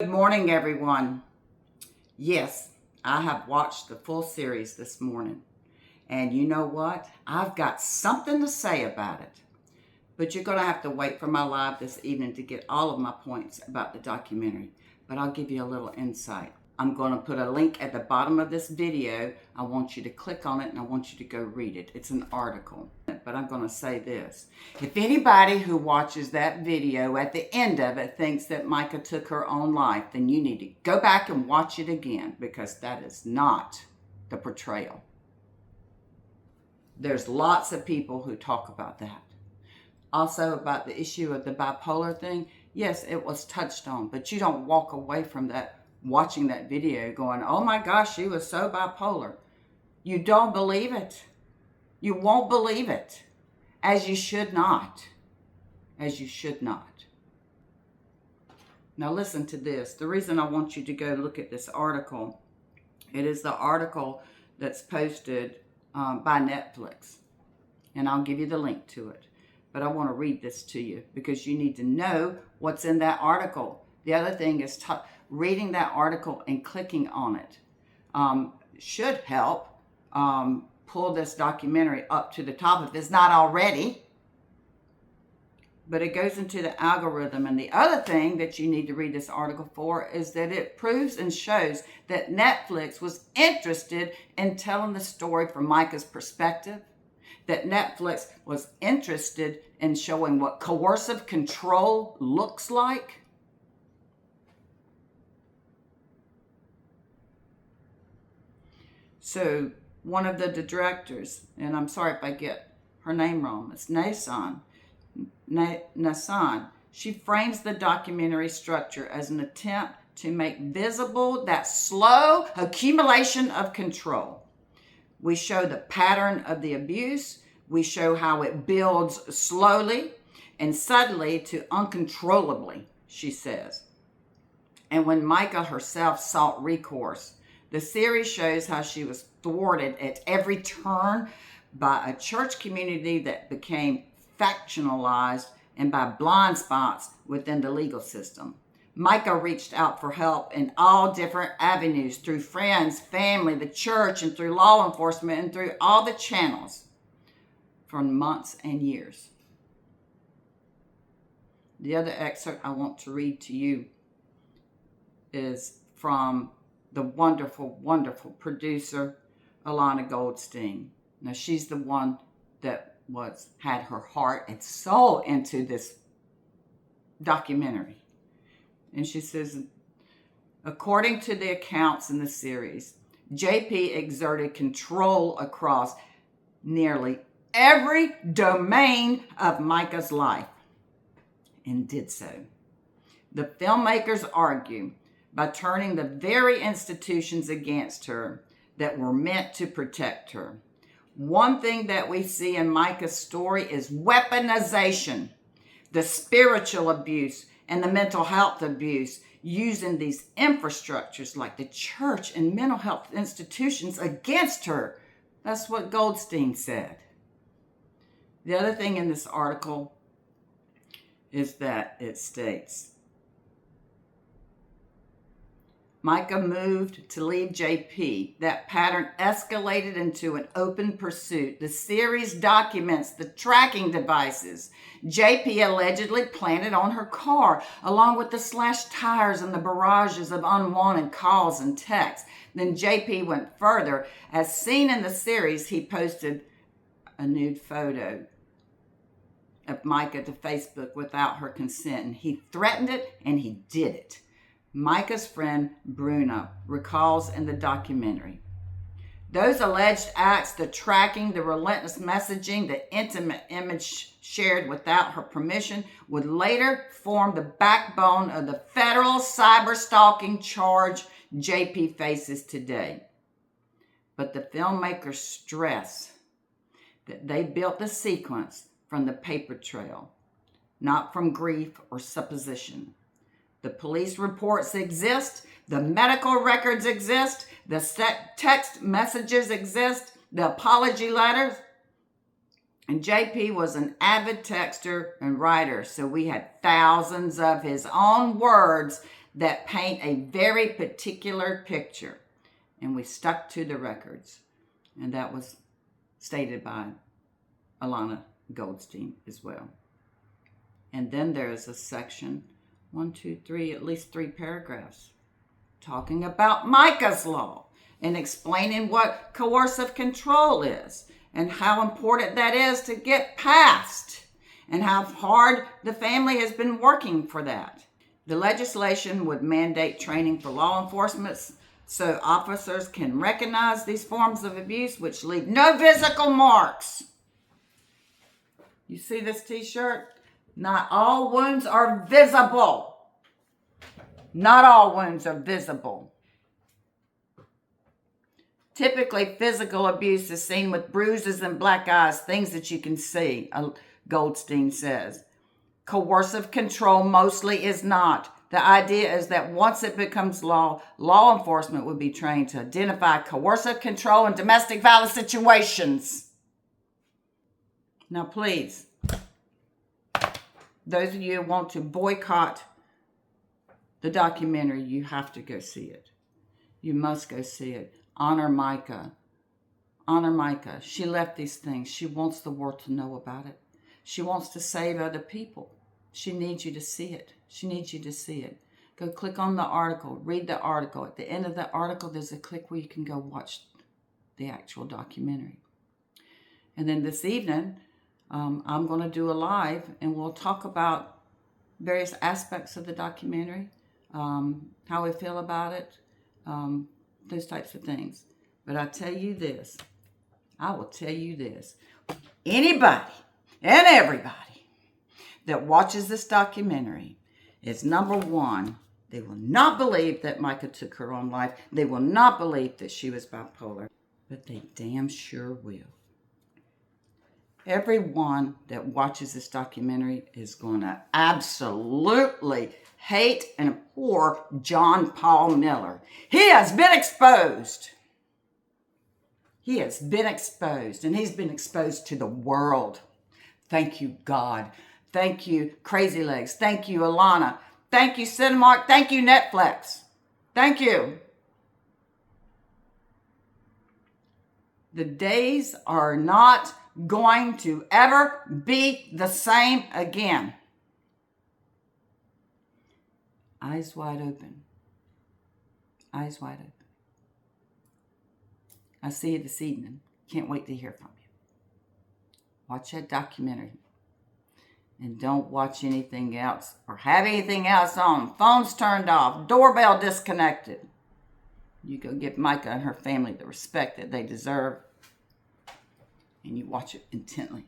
Good morning, everyone. Yes, I have watched the full series this morning. And you know what? I've got something to say about it. But you're going to have to wait for my live this evening to get all of my points about the documentary. But I'll give you a little insight. I'm going to put a link at the bottom of this video. I want you to click on it and I want you to go read it. It's an article. But I'm going to say this. If anybody who watches that video at the end of it thinks that Micah took her own life, then you need to go back and watch it again, because that is not the portrayal. There's lots of people who talk about that. Also about the issue of the bipolar thing. Yes, it was touched on, but you don't walk away from that watching that video going, oh my gosh, she was so bipolar. You don't believe it. You won't believe it. As you should not. As you should not. Now listen to this. The reason I want you to go look at this article, it is the article that's posted by Netflix. And I'll give you the link to it. But I want to read this to you because you need to know what's in that article. The other thing is reading that article and clicking on it should help pull this documentary up to the top if it's not already. But it goes into the algorithm. And the other thing that you need to read this article for is that it proves and shows that Netflix was interested in telling the story from Micah's perspective, that Netflix was interested in showing what coercive control looks like. So one of the directors, and I'm sorry if I get her name wrong, it's Nasan. She frames the documentary structure as an attempt to make visible that slow accumulation of control. We show the pattern of the abuse. We show how it builds slowly and suddenly to uncontrollably, she says. And when Micah herself sought recourse, the series shows how she was thwarted at every turn by a church community that became factionalized and by blind spots within the legal system. Micah reached out for help in all different avenues, through friends, family, the church, and through law enforcement, and through all the channels for months and years. The other excerpt I want to read to you is from the wonderful, wonderful producer, Alana Goldstein. Now, she's the one that had her heart and soul into this documentary. And she says, according to the accounts in the series, JP exerted control across nearly every domain of Micah's life, and did so. The filmmakers argue by turning the very institutions against her that were meant to protect her. One thing that we see in Micah's story is weaponization, the spiritual abuse and the mental health abuse, using these infrastructures like the church and mental health institutions against her. That's what Goldstein said. The other thing in this article is that it states, Micah moved to leave JP. That pattern escalated into an open pursuit. The series documents the tracking devices JP allegedly planted on her car, along with the slashed tires and the barrages of unwanted calls and texts. Then JP went further. As seen in the series, he posted a nude photo of Micah to Facebook without her consent, and he threatened it, and he did it. Micah's friend Bruna recalls in the documentary, those alleged acts, the tracking, the relentless messaging, the intimate image shared without her permission, would later form the backbone of the federal cyber stalking charge JP faces today. But the filmmakers stress that they built the sequence from the paper trail, not from grief or supposition. The police reports exist, the medical records exist, the text messages exist, the apology letters. And JP was an avid texter and writer, so we had thousands of his own words that paint a very particular picture. And we stuck to the records. And that was stated by Alana Goldstein as well. And then there is a section, 1, 2, 3, at least 3 paragraphs, talking about MICA'S law and explaining what coercive control is and how important that is to get past and how hard the family has been working for that. The legislation would mandate training for law enforcement so officers can recognize these forms of abuse which leave no physical marks. You see this t-shirt? Not all wounds are visible. Not all wounds are visible. Typically, physical abuse is seen with bruises and black eyes, things that you can see, Goldstein says. Coercive control mostly is not. The idea is that once it becomes law, law enforcement would be trained to identify coercive control in domestic violence situations. Now, please, those of you who want to boycott the documentary, you have to go see it. You must go see it. Honor MICA. Honor MICA. She left these things. She wants the world to know about it. She wants to save other people. She needs you to see it. She needs you to see it. Go click on the article. Read the article. At the end of the article, there's a click where you can go watch the actual documentary. And then this evening, I'm going to do a live, and we'll talk about various aspects of the documentary, how we feel about it, those types of things. But I tell you this, I will tell you this. Anybody and everybody that watches this documentary is, number one, they will not believe that MICA took her own life. They will not believe that she was bipolar, but they damn sure will. Everyone that watches this documentary is going to absolutely hate and abhor John Paul Miller. He has been exposed. He has been exposed, and he's been exposed to the world. Thank you, God. Thank you, Crazy Legs. Thank you, Alana. Thank you, Cinemark. Thank you, Netflix. Thank you. The days are not going to ever be the same again. Eyes wide open. Eyes wide open. I'll see you this evening. Can't wait to hear from you. Watch that documentary. And don't watch anything else or have anything else on. Phones turned off. Doorbell disconnected. You go give MICA and her family the respect that they deserve. And you watch it intently.